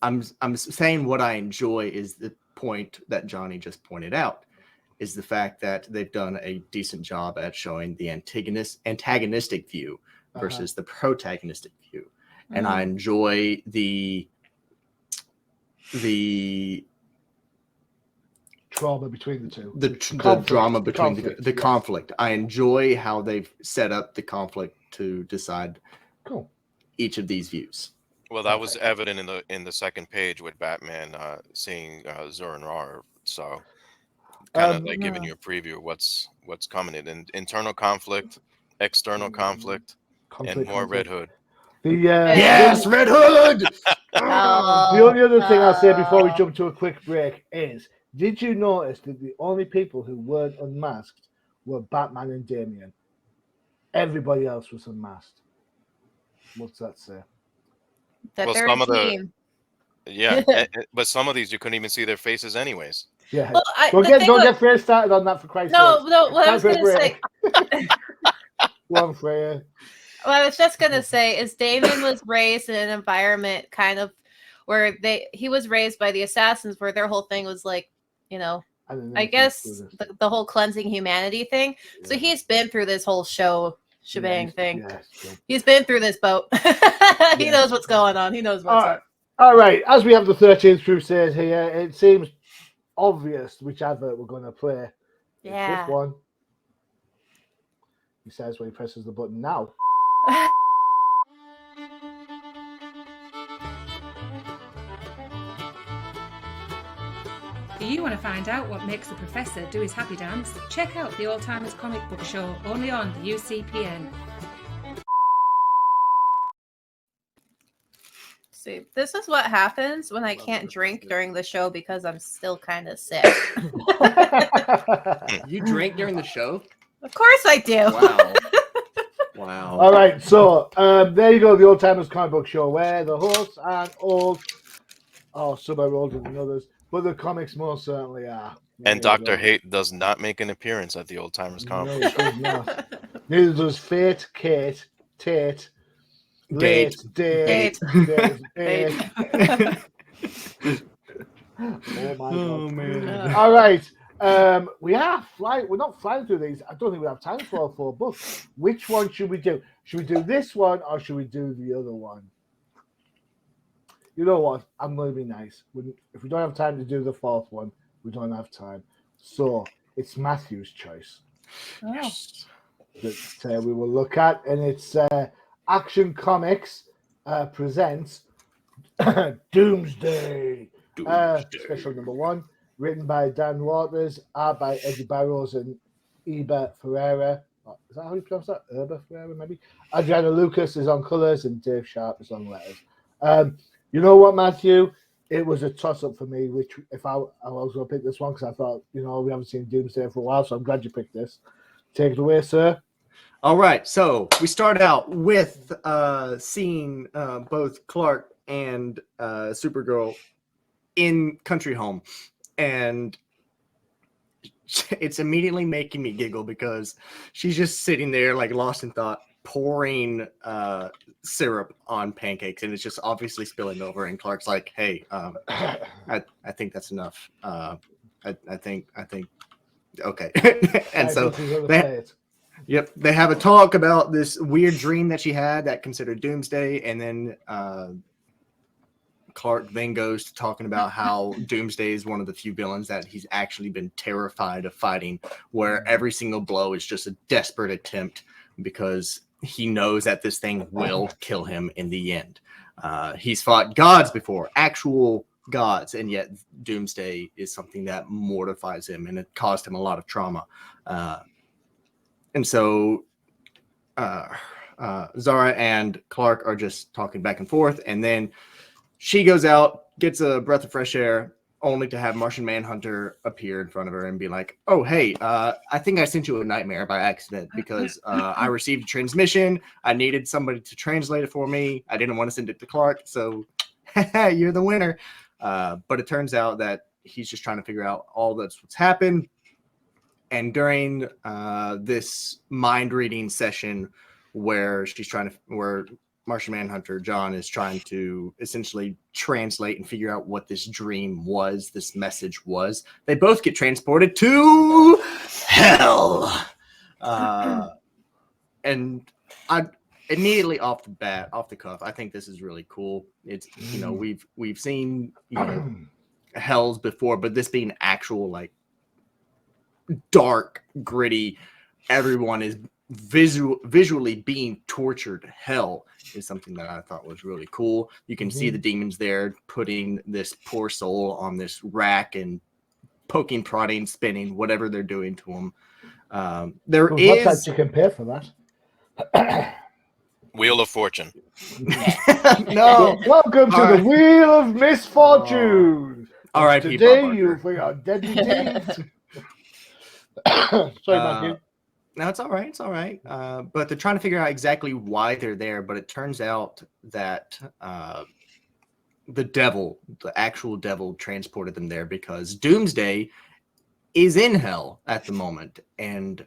I'm saying what I enjoy is the point that Johnny just pointed out, is the fact that they've done a decent job at showing the antagonistic view versus the protagonistic view. And I enjoy the drama between the two. The drama between the conflict. I enjoy how they've set up the conflict to decide each of these views. Well, that was evident in the second page with Batman seeing Zur-En-Rahr. So kind of like giving you a preview of what's coming in internal conflict, external conflict, and more Red Hood. Yes, Red Hood! The only other thing I'll say before we jump to a quick break is, did you notice that the only people who weren't unmasked were Batman and Damian? Everybody else was unmasked. What's that say? That they're a team. But some of these you couldn't even see their faces anyways. Yeah. Well, don't get Freyja started on that, for Christ's sake. No, what I was going to say. One Freyja. What I was just going to say is Damon was raised in an environment kind of where he was raised by the assassins, where their whole thing was like, I guess the whole cleansing humanity thing. Yeah. So he's been through this whole shebang thing. Yeah. He's been through this boat. He knows what's going on. He knows what's up. All right. As we have the 13th Crusade here, it seems obvious which advert we're going to play. Yeah. It's this one. He says when he presses the button now. Do you want to find out what makes the professor do his happy dance? Check out the Old Timers Comic Book Show, only on the UCPN. See, this is what happens when I can't drink during the show because I'm still kind of sick. You drink during the show? Of course I do. Wow. Wow. All right, so there you go, the Old Timers Comic Book Show, where the hosts and some are older than others, but the comics most certainly are. And Dr. Hate does not make an appearance at the Old Timers Comic Book Show. Not. Neither does Fate, Kate, Tate, Date. Oh my God. Man. All right. We're not flying through these. I don't think we have time for all 4 books. Which one should we do? Should we do this one or should we do the other one? You know what? I'm going to be nice. If we don't have time to do the 4th one, we don't have time. So it's Matthew's choice. Yes. That we will look at, and it's Action Comics presents Doomsday. Special number 1. Written by Dan Waters, art by Eddie Barrows and Eba Ferreira. Is that how you pronounce that? Eba Ferreira, maybe? Adriana Lucas is on colours and Dave Sharp is on letters. You know what, Matthew? It was a toss-up for me, which if I was going to pick this one because I thought, we haven't seen Doomsday for a while, so I'm glad you picked this. Take it away, sir. All right, so we start out with seeing both Clark and Supergirl in Country Home. And it's immediately making me giggle because she's just sitting there like lost in thought, pouring syrup on pancakes, and it's just obviously spilling over. And Clark's like, "Hey, I think that's enough. I think okay." And so they have a talk about this weird dream that she had that considered Doomsday, and then Clark then goes to talking about how Doomsday is one of the few villains that he's actually been terrified of fighting, where every single blow is just a desperate attempt because he knows that this thing will kill him in the end. He's fought gods before, actual gods, and yet Doomsday is something that mortifies him, and it caused him a lot of trauma. And so Zara and Clark are just talking back and forth, and then she goes out, gets a breath of fresh air, only to have Martian Manhunter appear in front of her and be like, "Oh, hey, I think I sent you a nightmare by accident because I received a transmission. I needed somebody to translate it for me. I didn't want to send it to Clark, so you're the winner." But it turns out that he's just trying to figure out all that's what's happened. And during this mind-reading session where Martian Manhunter, John, is trying to essentially translate and figure out what this dream was, this message was, they both get transported to hell. And I immediately off the cuff, I think this is really cool. It's, we've seen, hells before, but this being actual, like, dark, gritty, everyone is visually being tortured hell is something that I thought was really cool. You can see the demons there putting this poor soul on this rack and poking, prodding, spinning, whatever they're doing to him. There What is type you can pay for that? Wheel of Fortune. no. Welcome to the Wheel of Misfortune. All right, Today Bob you Barker. for your deadly deeds. Sorry, Matthew. No, it's all right. It's all right. But they're trying to figure out exactly why they're there. But it turns out that the actual devil, transported them there because Doomsday is in hell at the moment. And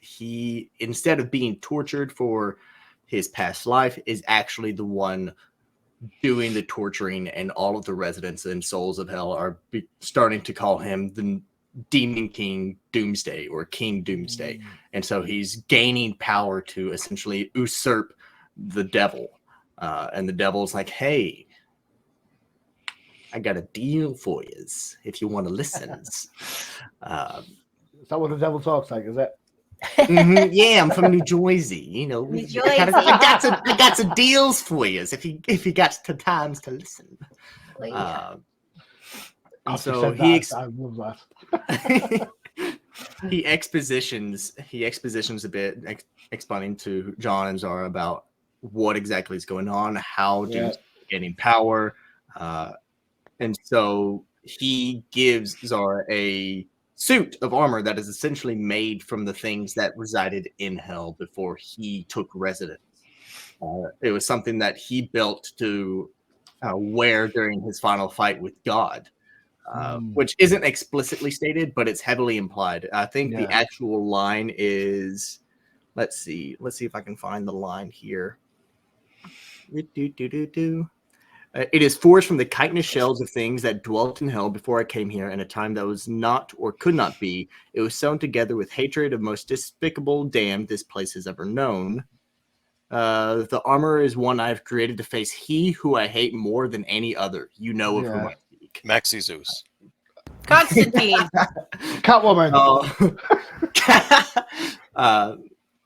he, instead of being tortured for his past life, is actually the one doing the torturing, and all of the residents and souls of hell are starting to call him the Demon King Doomsday or King Doomsday. And so he's gaining power to essentially usurp the devil. And the devil's like, hey, I got a deal for you if you want to listen. Is that what the devil talks like, is it? Yeah, I'm from New Jersey. You know, I got some deals for you if you got the times to listen. And so I love that. he expositions a bit, explaining to John and Zara about what exactly is going on, how Doomsday is getting power, and so he gives Zara a suit of armor that is essentially made from the things that resided in hell before he took residence. It was something that he built to wear during his final fight with God. Which isn't explicitly stated, but it's heavily implied. I think the actual line is, let's see if I can find the line here. It is forged from the chitinous shells of things that dwelt in hell before I came here in a time that was not or could not be. It was sewn together with hatred of most despicable damned this place has ever known. The armor is one I have created to face he who I hate more than any other. You know of whom I speak. Maxi Zeus. Constantine. Catwoman.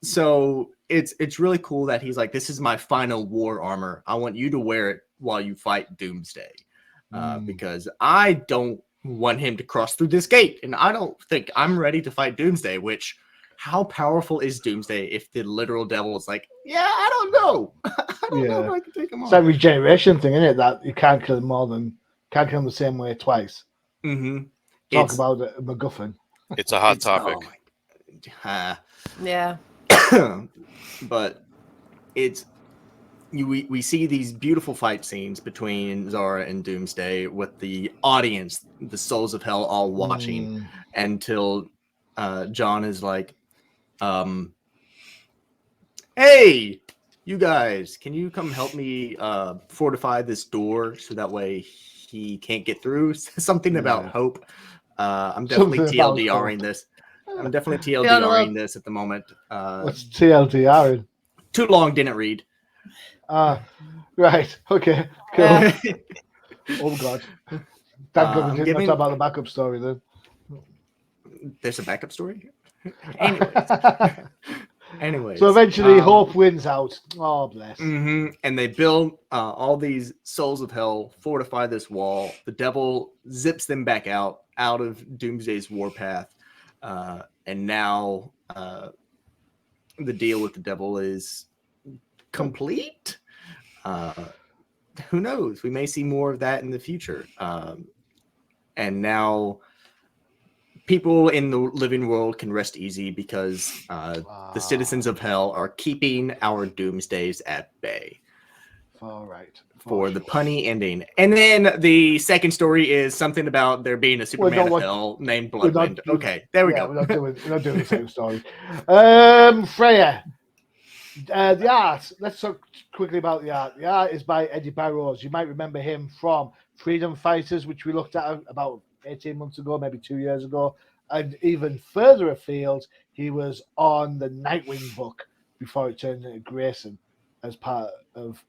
So it's really cool that he's like, this is my final war armor. I want you to wear it while you fight Doomsday. Because I don't want him to cross through this gate. And I don't think I'm ready to fight Doomsday, which, how powerful is Doomsday if the literal devil is like, yeah, I don't know. I don't know if I can take him on. It's that regeneration thing, isn't it? That you can't kill him can't kill him the same way twice. Talk about it, MacGuffin. It's a hot topic. Yeah. But we see these beautiful fight scenes between Zara and Doomsday with the audience, the souls of hell, all watching until John is like, hey, you guys, can you come help me fortify this door so that way he can't get through? Something about hope. I'm definitely TLDRing this. I'm definitely TLDRing this at the moment. What's TLDRing? Too long, didn't read. Right. Okay. Cool. Oh God. Thank God we didn't talk about the backup story then. There's a backup story? Anyways. So eventually Hope wins out. Oh, bless. And they build all these souls of hell, fortify this wall. The devil zips them back out of Doomsday's warpath. And now the deal with the devil is complete. Who knows? We may see more of that in the future. And now people in the living world can rest easy because the citizens of hell are keeping our Doomsdays at bay. All right. For the punny ending. And then the second story is something about there being a Superman of hell named Bloodwind. Okay, there we go. We're not doing the same story. Freyja. The art. Let's talk quickly about the art. The art is by Eddie Barrows. You might remember him from Freedom Fighters, which we looked at about 18 months ago, maybe 2 years ago. And even further afield, he was on the Nightwing book before it turned into Grayson as part of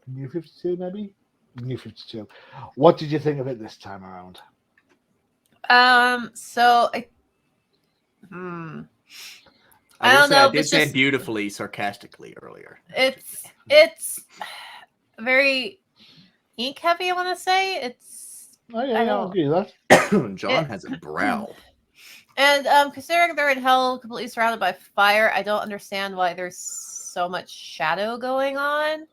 New 52, maybe? New 52. What did you think of it this time around? I did say beautifully sarcastically earlier. It's very ink heavy, I want to say. It's Oh yeah, I'll give you that. John has a brow. And considering they're in hell, completely surrounded by fire, I don't understand why there's so much shadow going on.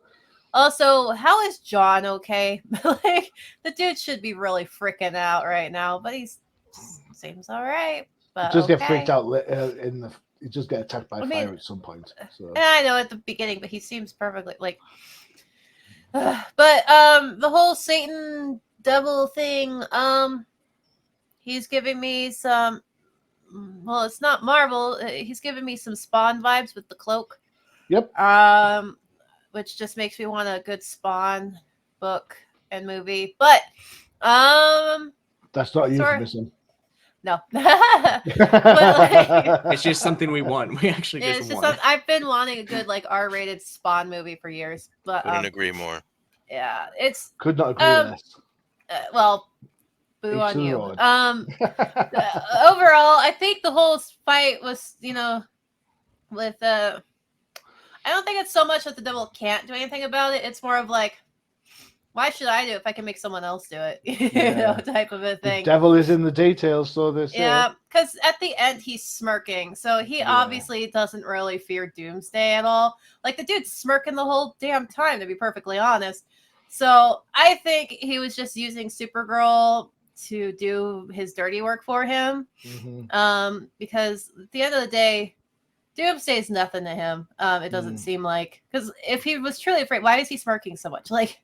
Also, how is John okay? Like, the dude should be really freaking out right now, but he seems all right. But Just okay. get freaked out you just get attacked by fire at some point. So. And I know at the beginning, but he seems perfectly like. But the whole Satan devil thing. He's giving me some. Well, it's not Marvel. He's giving me some Spawn vibes with the cloak. Yep. Which just makes me want a good Spawn book and movie. But that's not a euphemism. No. It's just something we want. We actually just want. I've been wanting a good like R-rated Spawn movie for years, but couldn't agree more. Yeah, it's could not agree less. Well, boo on you. Overall, I think the whole fight was, with I don't think it's so much that the devil can't do anything about it. It's more of like, why should I do it if I can make someone else do it? Type of a thing. The devil is in the details, so they say. Yeah, because at the end he's smirking, so he obviously doesn't really fear Doomsday at all. Like, the dude's smirking the whole damn time, to be perfectly honest. So I think he was just using Supergirl to do his dirty work for him. Mm-hmm. Because at the end of the day, Doomsday's nothing to him. It doesn't seem like, because if he was truly afraid, why is he smirking so much? Like,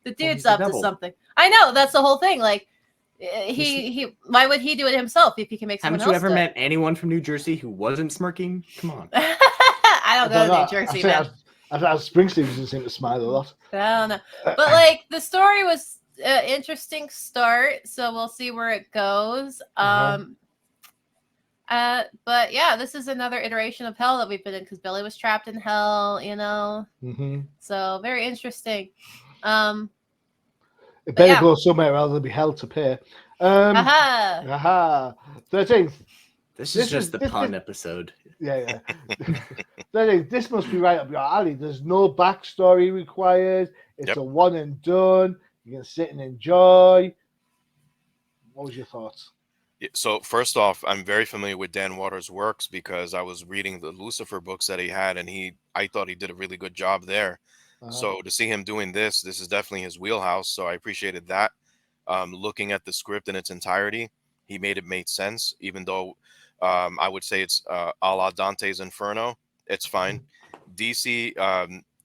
the dude's up to something. I know, that's the whole thing. Like, he why would he do it himself if he can make someone else? Haven't you ever met anyone from New Jersey who wasn't smirking? Come on. I don't go to New Jersey, man. I Springsteen doesn't seem to smile a lot. I don't know, but like, the story was an interesting start, so we'll see where it goes. But yeah, this is another iteration of hell that we've been in, because Billy was trapped in hell, Mm-hmm. So very interesting. It better go somewhere rather than be hell to pay. 13th. This is just the pun episode. Yeah. 13th. This must be right up your alley. There's no backstory required. It's a one and done. You can sit and enjoy. What was your thoughts? So first off, I'm very familiar with Dan Waters' works because I was reading the Lucifer books that he had, and I thought he did a really good job there. So to see him doing this is definitely his wheelhouse. So I appreciated that. Looking at the script in its entirety, he made sense, even though I would say it's a la Dante's Inferno. It's fine. DC,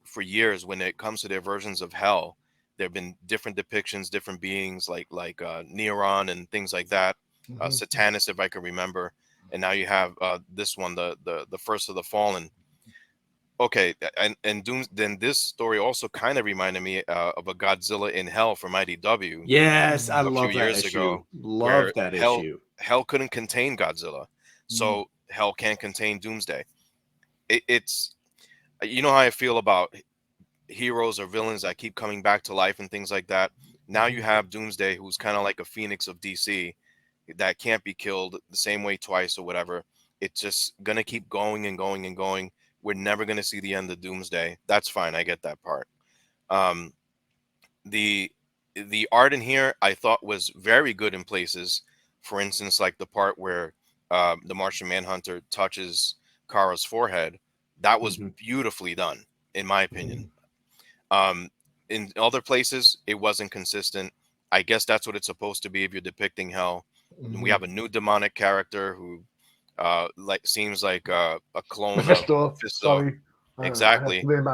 for years, when it comes to their versions of hell, there have been different depictions, different beings like Neron and things like that. Satanist, if I can remember. And now you have this one, the First of the Fallen. Okay, and then this story also kind of reminded me of a Godzilla in Hell from IDW. Yes, I love that issue. Love that issue. Hell couldn't contain Godzilla, so Hell can't contain Doomsday. It's you know how I feel about heroes or villains that keep coming back to life and things like that. Now you have Doomsday, who's kind of like a phoenix of DC that can't be killed the same way twice or whatever. It's just gonna keep going and going and going. We're never going to see the end of Doomsday. That's fine. I get that part. The art in here I thought was very good in places. For instance, like the part where the Martian Manhunter touches Kara's forehead. That was beautifully done, in my opinion. In other places, it wasn't consistent. I guess that's what it's supposed to be if you're depicting hell. We have a new demonic character who seems like a clone of Mephisto. Sorry. Exactly. And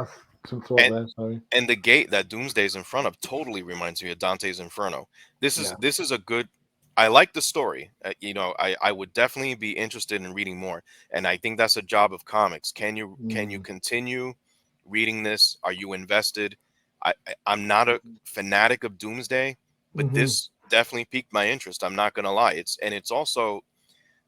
the gate that Doomsday's in front of totally reminds me of Dante's Inferno. This is a good. I like the story. I would definitely be interested in reading more, and I think that's a job of comics. Can you continue reading this? Are you invested? I'm not a fanatic of Doomsday, but this definitely piqued my interest. I'm not gonna lie. It's also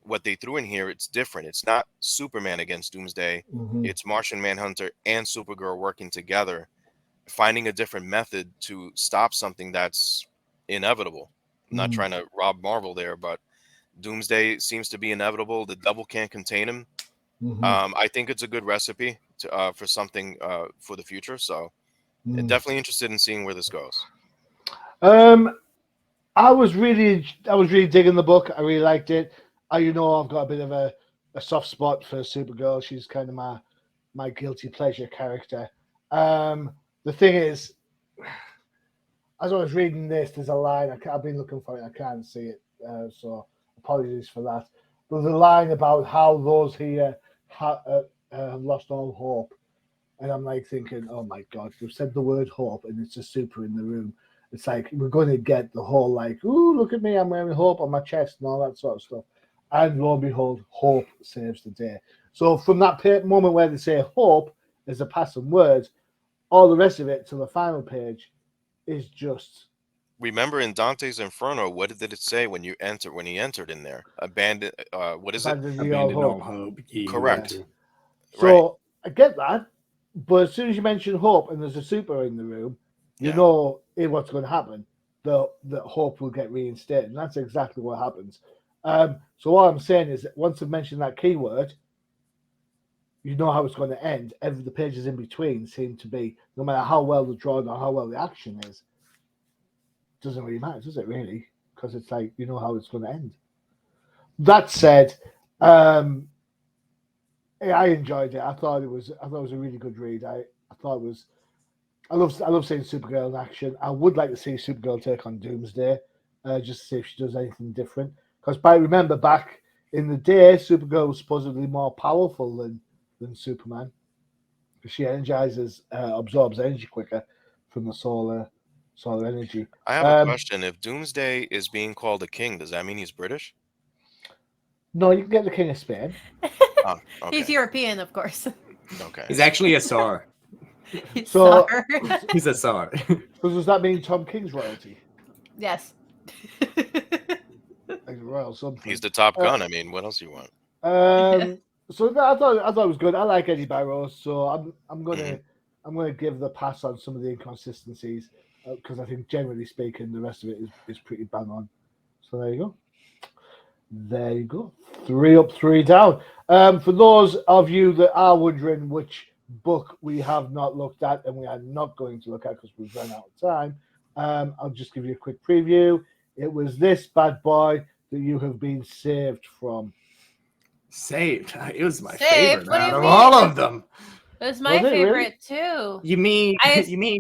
what they threw in here. It's different. It's not Superman against Doomsday. It's Martian Manhunter and Supergirl working together, finding a different method to stop something that's inevitable. I'm not trying to rob Marvel there, but Doomsday seems to be inevitable. The devil can't contain him. I think it's a good recipe for something for the future. So definitely interested in seeing where this goes. 13th. 13th. I was really digging the book. I really liked it. I've got a bit of a soft spot for Supergirl. She's kind of my guilty pleasure character. The thing is, as I was reading this, there's a line. I've been looking for it. I can't see it, so apologies for that. There's a line about how those here have lost all hope, and I'm like thinking, oh my God, we've said the word hope, and it's a super in the room. It's like we're going to get the whole like, ooh, look at me, I'm wearing hope on my chest and all that sort of stuff. And lo and behold, hope saves the day. So from that moment where they say hope is a passing word, all the rest of it to the final page is just. Remember in Dante's Inferno, what did it say when he entered in there? Abandon. What is it? Abandon all hope. Correct. Yeah. So I get that, but as soon as you mention hope and there's a super in the room, you know what's going to happen. The hope will get reinstated, and that's exactly what happens. So what I'm saying is that once I've mentioned that keyword, you know how it's going to end. The pages in between seem to be, no matter how well the drawn or how well the action is, doesn't really matter, does it really? Because it's like, you know how it's going to end. That said, I enjoyed it. I thought it was a really good read. I love seeing Supergirl in action. I would like to see Supergirl take on Doomsday, just to see if she does anything different. Because remember back in the day, Supergirl was supposedly more powerful than Superman. She absorbs energy quicker from the solar energy. I have a question. If Doomsday is being called a king, does that mean he's British? No, you can get the King of Spain. Oh, okay. He's European, of course. Okay. He's actually a Tsar. He's So- Tsar. He's a Tsar. So does that mean Tom King's royalty? Yes. Like royal something. He's the top gun. I mean, what else do you want? So I thought it was good. I like Eddie Barrows, so I'm gonna give the pass on some of the inconsistencies because I think generally speaking, the rest of it is pretty bang on. So there you go. There you go. 3 up, 3 down. For those of you that are wondering which book we have not looked at and we are not going to look at because we've run out of time, I'll just give you a quick preview. It was this bad boy that you have been saved from. Saved. It was my Saved? favorite What do out you of mean? all of them. It was my Was it favorite really? too. You mean I-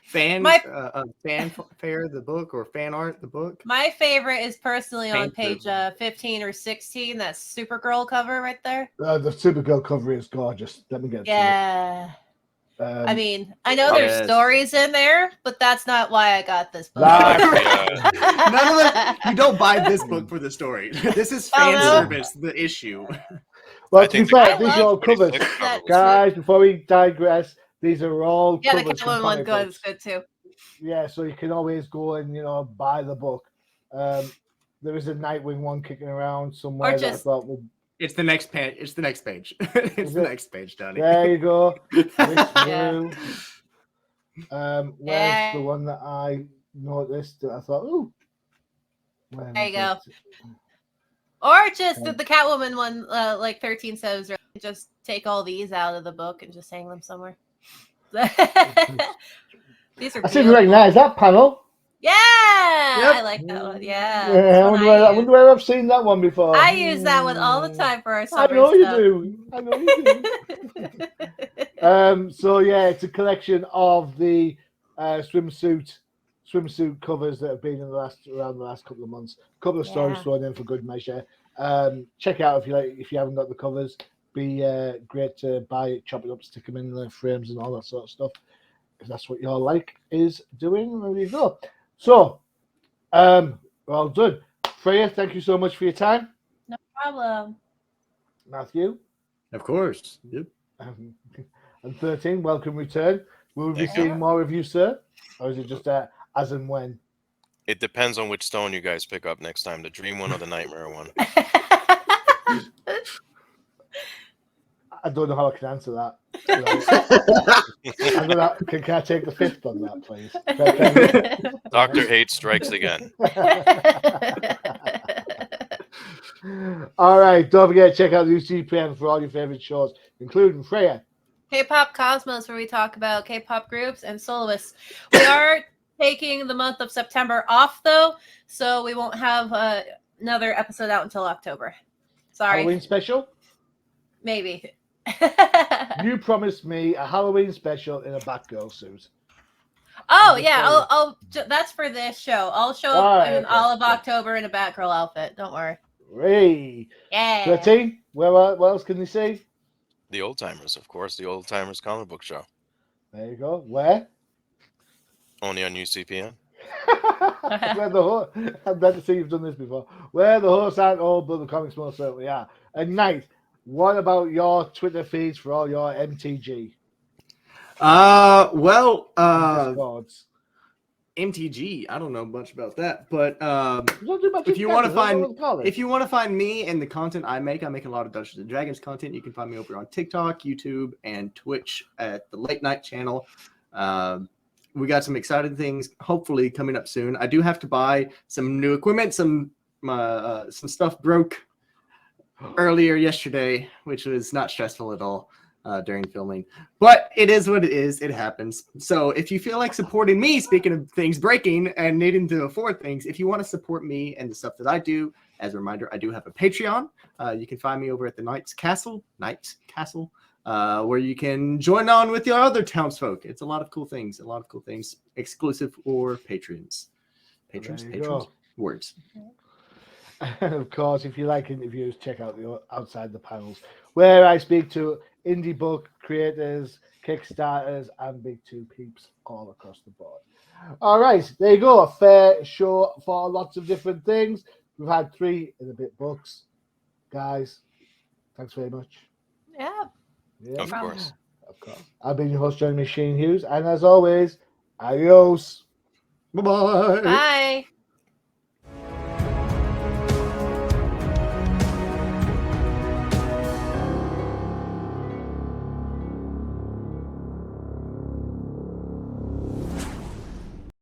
fan My- fanfare the book or fan art the book? My favorite is personally on Thank page you. 15 or 16. That Supergirl cover right there. The Supergirl cover is gorgeous. Let me get Yeah. to it. I mean, I know there's Yes. stories in there, but that's not why I got this book. Yeah. None of them. You don't buy this book for the story. This is fan Oh, no. service. The issue. Well, I to be think the fair, I these are love all covers. 26 cover was Guys, before we digress, these are all Yeah, the covers from Catwoman one comic good books. is good too. Yeah, so you can always go and buy the book. There is a Nightwing one kicking around somewhere Or that I just- thought would. It's the next page. It's the next page. It's Is the it? next page, Donnie. There you go. This Yeah. through. Where's Yeah. the one that I noticed that I thought, ooh. Where There you is go. it? Or just the Catwoman one, like 13 says, or just take all these out of the book and just hang them somewhere. These are I said, beautiful. recognize that panel. Yeah, Yep. I like that one. Yeah, Yeah, that's I one wonder, I where, I use. wonder where I've seen that one before. I use that one all the time for our I summer know stuff. you do. I know you do. So yeah, it's a collection of the swimsuit covers that have been in around the last couple of months. A couple of stories Yeah. thrown in for good measure. Check it out if you haven't got the covers. Be great to buy it, chop it up, stick them in the frames and all that sort of stuff. If that's what your like is doing, there you go. So, well done, Freyja. Thank you so much for your time, No problem. Matthew. Of course. Yep. And 13, welcome return. Will we be Thank you. seeing more of you, sir? Or is it just as and when? It depends on which stone you guys pick up next time, the Dream one or the Nightmare one. I don't know how I can answer that. I'm gonna, can I take the 5th on that, please? Dr. Hate strikes again. All right, don't forget to check out the UCPN for all your favorite shows, including Freyja. K-pop Cosmos, where we talk about K-pop groups and soloists. We are taking the month of September off, though, so we won't have another episode out until October. Sorry. Halloween special? Maybe. You promised me a Halloween special in a Batgirl suit. Oh yeah, that's for this show. I'll show up in all of October in a Batgirl outfit. Don't worry. Hey. Yeah. 13. What else can you see? The Old Timers, of course. The Old Timers comic book show. There you go. Where? Only on UCPN. Where the horse? I'm glad to see you've done this before. Where the horse aren't old, but the comics most certainly are. And Knight, what about your Twitter feeds for all your MTG? Discords. MTG. I don't know much about that, but if you want to find me and the content I make a lot of Dungeons and Dragons content. You can find me over on TikTok, YouTube, and Twitch at the Late Night channel. We got some exciting things hopefully coming up soon. I do have to buy some new equipment. Some stuff broke earlier yesterday, which was not stressful at all during filming. But it is what it is. It happens. So if you feel like supporting me, speaking of things breaking and needing to afford things, if you want to support me and the stuff that I do, as a reminder, I do have a Patreon. You can find me over at the Knight's Castle, where you can join on with your other townsfolk. It's a lot of cool things, exclusive for patrons. Patrons, words. And of course, if you like interviews, check out the Outside the Panels, where I speak to indie book creators, Kickstarters, and Big Two peeps all across the board. All right, there you go. A fair show for lots of different things. We've had 3 and a bit books. Guys, thanks very much. Yeah. Of course. I've been your host, Johnny Machine Hughes, and as always, adios. Bye-bye. Bye.